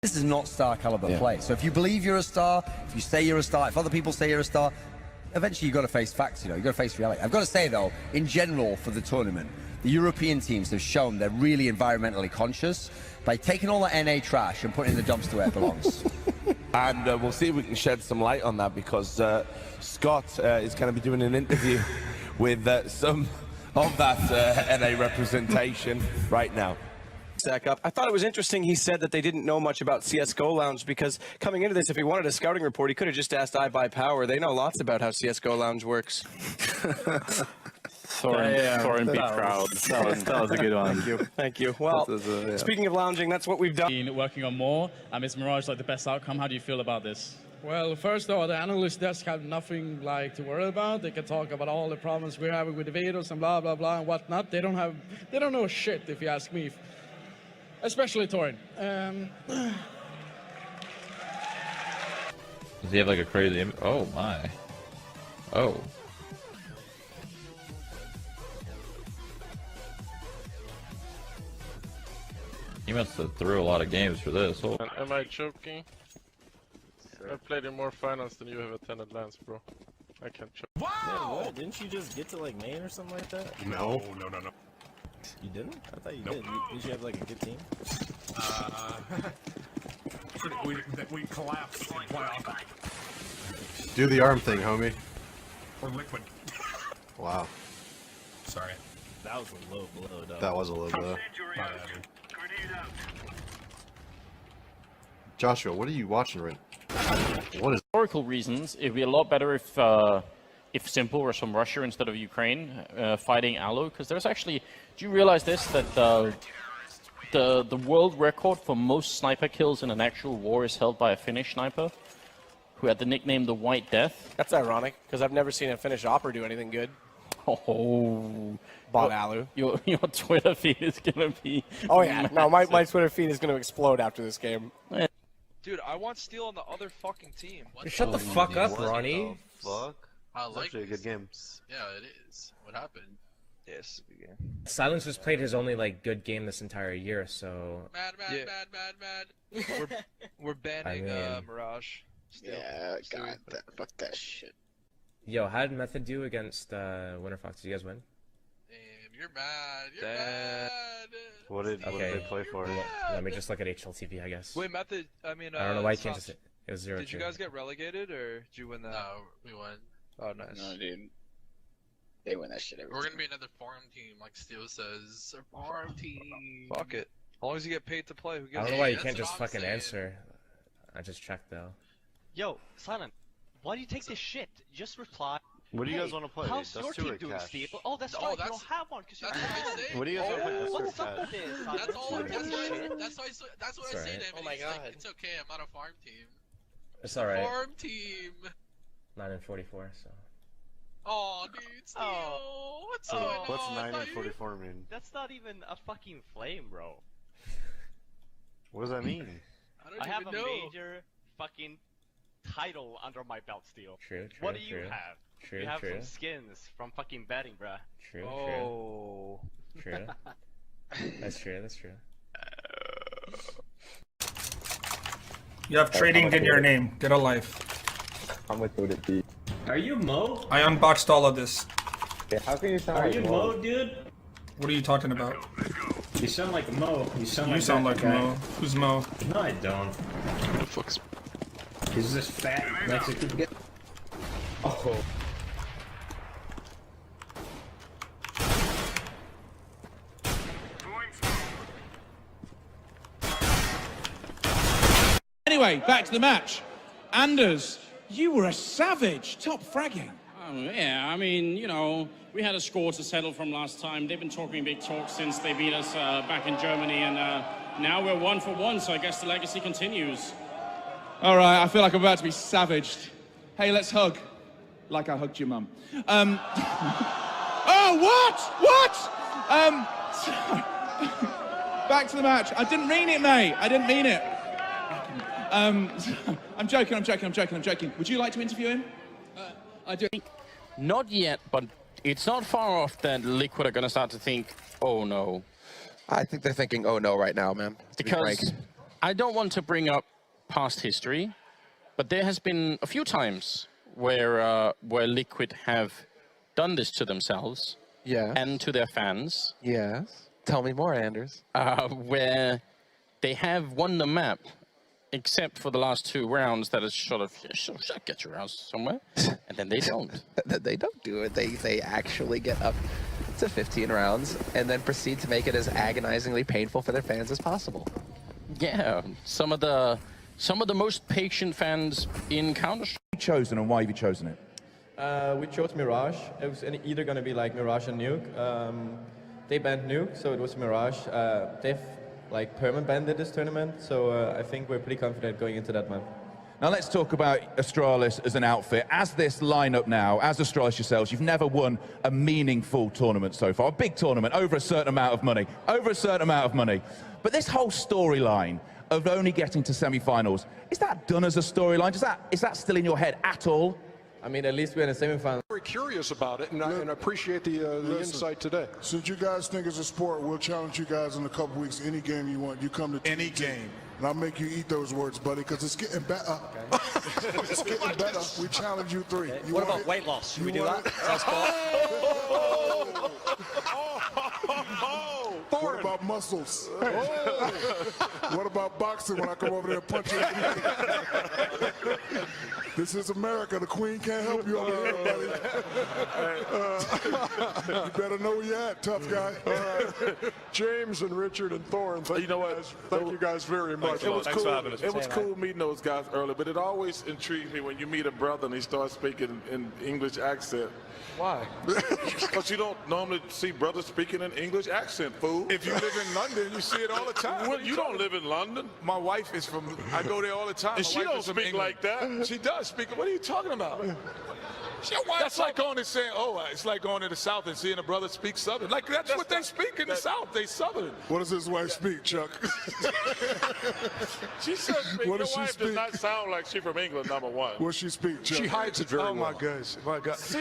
This is not star caliber play. So if you believe you're a star, if you say you're a star, if other people say you're a star, eventually you've got to face facts, you've got to face reality. I've got to say, though, in general for the tournament, the European teams have shown they're really environmentally conscious by taking all the NA trash and putting it in the dumpster where it belongs. And we'll see if we can shed some light on that, because Scott is going to be doing an interview with some of that NA representation right now. Up. I thought it was interesting he said that they didn't know much about CSGO Lounge, because coming into this, if he wanted a scouting report, he could have just asked iBuyPower. They know lots about how CSGO Lounge works. Thorin, be proud. That was a good one. Thank you. Thank you. Well, speaking of lounging, that's what we've done. Working on more. Is Mirage like the best outcome? How do you feel about this? Well, first of all, the analyst desk have nothing to worry about. They can talk about all the problems we're having with the videos and blah blah blah and whatnot. They don't know shit, if you ask me. Especially Thorin. Does he have like a crazy image? Oh my. Oh. He must have threw a lot of games for this. Oh. Am I choking? I've played in more finals than you have attended LANs, bro. I can't choke. Wow! Yeah, what? Didn't you just get to like main or something like that? No. You didn't? I thought you did. Did you have like a good team? We collapsed in playoff. Do the arm thing, homie. Or liquid. Wow. Sorry. That was a low blow, dog. That was a low blow. Joshua, what are you watching right now? What is historical reasons? It'd be a lot better if Simple was from Russia instead of Ukraine fighting Alu, because there's actually. Do you realize this, that the world record for most sniper kills in an actual war is held by a Finnish sniper who had the nickname the White Death? That's ironic, because I've never seen a Finnish opera do anything good. Oh, Bot Alu. Your Twitter feed is gonna be. Oh yeah, no, my Twitter feed is gonna explode after this game. Dude, I want Steel on the other fucking team. Shut the fuck up, Ronnie. Fuck. I like actually a good game. Yeah, it is. What happened? Yes, good game. Silence has played his only like good game this entire year, so. Mad. We're banning Mirage. Still. Yeah, God, fuck that shit. Yo, how did Method do against Winter Fox? Did you guys win? Damn, you're mad. You're mad. What did they play for? Let me just look at HLTV, I guess. Wait, Method. I mean, I don't know why you can't just. It was 0-2. Did you guys get relegated or did you win that? No, we won. Oh, nice. No, dude. They win that shit every We're time. gonna be another farm team, like Steel says. A farm team. Fuck it. As long as you get paid to play, who gives a I don't know why you can't just fucking answer. I just checked though. Yo, Silent, why do you take this shit? Just reply. What do you guys want to play? How's your team doing, Steve? Oh, that's right. You don't have one because you're. What do you guys want to play? What's up with this? That's all. That's what I say to him. Oh my god. Like, it's okay. I'm not a farm team. It's alright. Farm team. 9 and 44, so. Oh, dude, Steel. Oh. What's going on? What's 9 and 44 mean? That's not even a fucking flame, bro. What does that mean? I have a major fucking title under my belt, Steel. True. What do you have? True. You have some skins from fucking betting, bruh. True. Oh. True. That's true. You have trading in your name. Get a life. How much would it be? Are you Mo? I unboxed all of this. Yeah, how can you sound Are like you Mo, dude? What are you talking about? You sound like Mo. You sound like Mo. Who's Mo? No, I don't. The fuck's... Is this fat Mexican guy? Oh. Anyway, back to the match. Anders, you were a savage. Top fragging. Oh, yeah, I mean, you know, we had a score to settle from last time. They've been talking big talk since they beat us back in Germany, and now we're 1 for 1, so I guess the legacy continues. All right, I feel like I'm about to be savaged. Hey, let's hug. Like I hugged your mum. Oh, what? Back to the match. I didn't mean it, mate. I didn't mean it. I'm joking. Would you like to interview him? I do. Not yet, but it's not far off that Liquid are gonna start to think, oh no. I think they're thinking, oh no, right now, man. Because I don't want to bring up past history, but there has been a few times where Liquid have done this to themselves and to their fans. Yes. Tell me more, Anders. Where they have won the map, except for the last 2 rounds that is sort of, get your house somewhere, and then they don't. They don't do it. They actually get up to 15 rounds and then proceed to make it as agonizingly painful for their fans as possible. Yeah, some of the most patient fans in Counter-Strike. Chosen, and why have you chosen it? We chose Mirage. It was either going to be like Mirage and Nuke. They banned Nuke, so it was Mirage. They've like perma-banned this tournament, so I think we're pretty confident going into that map. Now let's talk about Astralis as an outfit. As this lineup now, as Astralis yourselves, you've never won a meaningful tournament so far. A big tournament, over a certain amount of money. But this whole storyline of only getting to semi-finals, is that done as a storyline? Is that still in your head at all? I mean, at least we're in a semi-final. Very curious about it, and I appreciate the insight today. Since you guys think it's a sport, we'll challenge you guys in a couple weeks. Any game you want, you come to any game. And I'll make you eat those words, buddy, because it's getting better. It's getting better. We challenge you 3. You what about weight loss? Should we do that? What about muscles? What about boxing when I come over there and punch you? This is America. The Queen can't help you over here, buddy. You better know where you're at, tough guy. James and Richard and Thorin, thank you guys very much. It was cool meeting those guys earlier, but it always intrigues me when you meet a brother and he starts speaking in English accent. Why? Because you don't normally see brothers speaking in English accent, fool. If you live in London, you see it all the time. Well, you don't live in London. My wife is from, I go there all the time. And she don't speak like that. She does speak. What are you talking about? That's like going and saying, it's like going to the South and seeing a brother speak Southern. Like, that's what they speak in the South. They Southern. What does his wife speak, Chuck? She says, your wife does not sound like she's from England, number one. What does she speak, Chuck? She hides it very well. My gosh.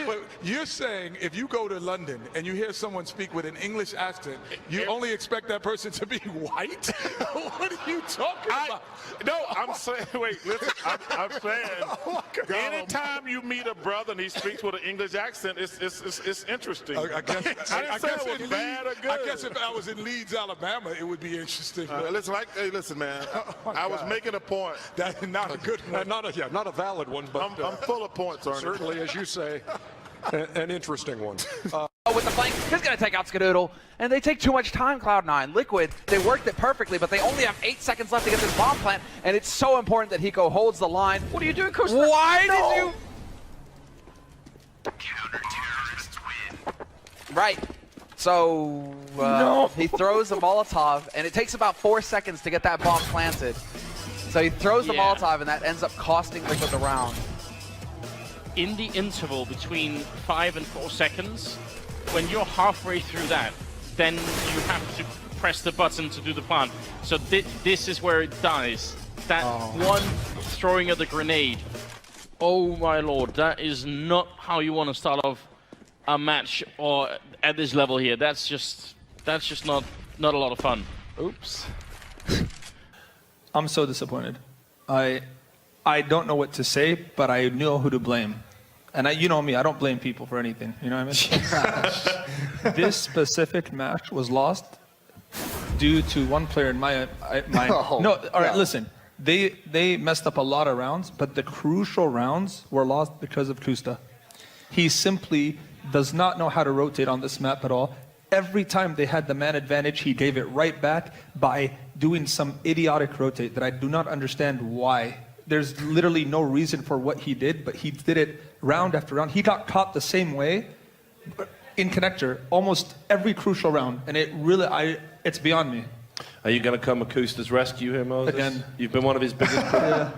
But you're saying if you go to London and you hear someone speak with an English accent, you only expect that person to be white? What are you talking about? No, I'm saying, wait, listen, I'm saying, anytime you meet a brother and he speaks with an English accent, it's interesting. I guess it was bad or good. I guess if I was in Leeds, Alabama, it would be interesting. Listen, man, I was making a point. That's not a good one. Not a valid one, but I'm full of points, Ernie. Certainly, as you say, an interesting one. With the flank, he's going to take out Skadoodle, and they take too much time, Cloud9. Liquid, they worked it perfectly, but they only have 8 seconds left to get this bomb plant, and it's so important that Hiko holds the line. What are you doing, Costa? Why did you... Counter-terrorists win. Right. So, he throws a Molotov, and it takes about 4 seconds to get that bomb planted. So he throws the Molotov, and that ends up costing Liquid the round. In the interval between 5 and 4 seconds, when you're halfway through that, then you have to press the button to do the plant. So this is where it dies. That one throwing of the grenade. Oh my lord, that is not how you want to start off a match or at this level here. That's just not a lot of fun. Oops. I'm so disappointed. I don't know what to say, but I know who to blame. And you know me, I don't blame people for anything. You know what I mean? This specific match was lost due to one player in my listen. They messed up a lot of rounds, but the crucial rounds were lost because of Kusta. He simply does not know how to rotate on this map at all. Every time they had the man advantage, he gave it right back by doing some idiotic rotate that I do not understand why. There's literally no reason for what he did, but he did it round after round. He got caught the same way in connector almost every crucial round, and it's beyond me. Are you going to come Akusta's rescue here, Moses? Again. You've been one of his biggest.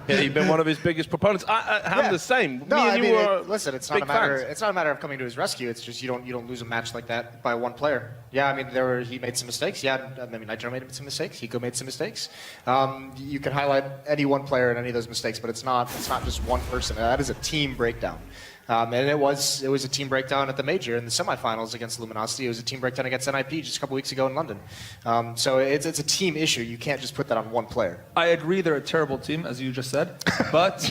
You've been one of his biggest proponents. I'm the same. No, Me and I you mean, are listen, it's big not a matter. fans. It's not a matter of coming to his rescue. It's just you don't lose a match like that by one player. Yeah, I mean, he made some mistakes. Yeah, I mean, Nitro made some mistakes. Hiko made some mistakes. You can highlight any one player in any of those mistakes, but it's not just one person. That is a team breakdown. And it was a team breakdown at the major in the semifinals against Luminosity. It was a team breakdown against NIP just a couple weeks ago in London. So it's a team issue. You can't just put that on one player. I agree they're a terrible team, as you just said, but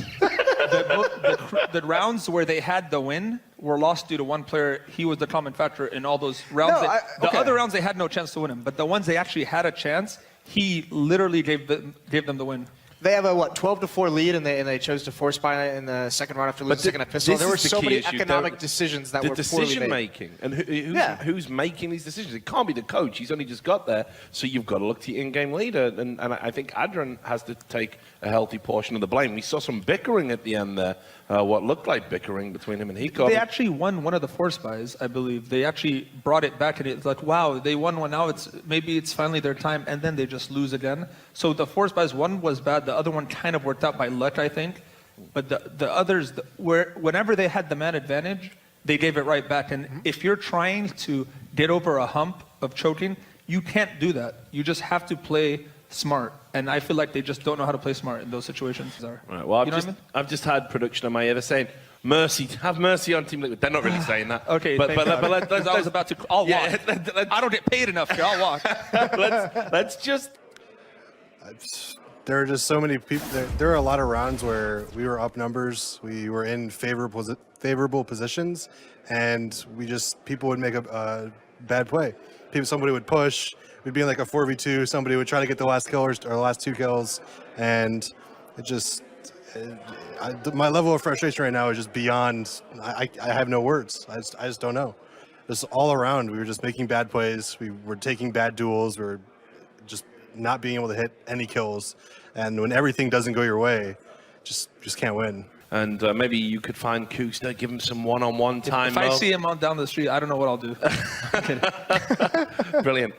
the rounds where they had the win were lost due to one player. He was the common factor in all those rounds. No, The other rounds, they had no chance to win them, but the ones they actually had a chance, he literally gave them the win. They have a 12-4 lead, and they chose to force buy in the second round after losing second epistle. There were so many economic decisions that were poorly made. The decision making, and who's making these decisions? It can't be the coach. He's only just got there, so you've got to look to your in-game leader. And I think Adrian has to take a healthy portion of the blame. We saw some bickering at the end there, what looked like bickering between him and Hiko. They actually won one of the force buys, I believe. They actually brought it back, and it's like, wow, they won one now. Maybe it's finally their time, and then they just lose again. So the force buys, one was bad. The other one kind of worked out by luck, I think. But the others, whenever they had the man advantage, they gave it right back. And if you're trying to get over a hump of choking, you can't do that. You just have to play smart. And I feel like they just don't know how to play smart in those situations. Right, well, I've just had production on my ear. They're saying, mercy, have mercy on Team Liquid. They're not really saying that. Okay, but I was about to. I'll walk. I don't get paid enough here. I'll walk. let's just. There are just so many people. There are a lot of rounds where we were up numbers, we were in favorable positions, and people would make a bad play. Somebody would push. We'd be in like a 4v2. Somebody would try to get the last kill or the last 2 kills, and my level of frustration right now is just beyond. I have no words. I just don't know. Just all around, we were just making bad plays. We were taking bad duels. We were just not being able to hit any kills, and when everything doesn't go your way, just can't win. And maybe you could find Koosta, give him some one-on-one time. If I see him down the street, I don't know what I'll do. Brilliant.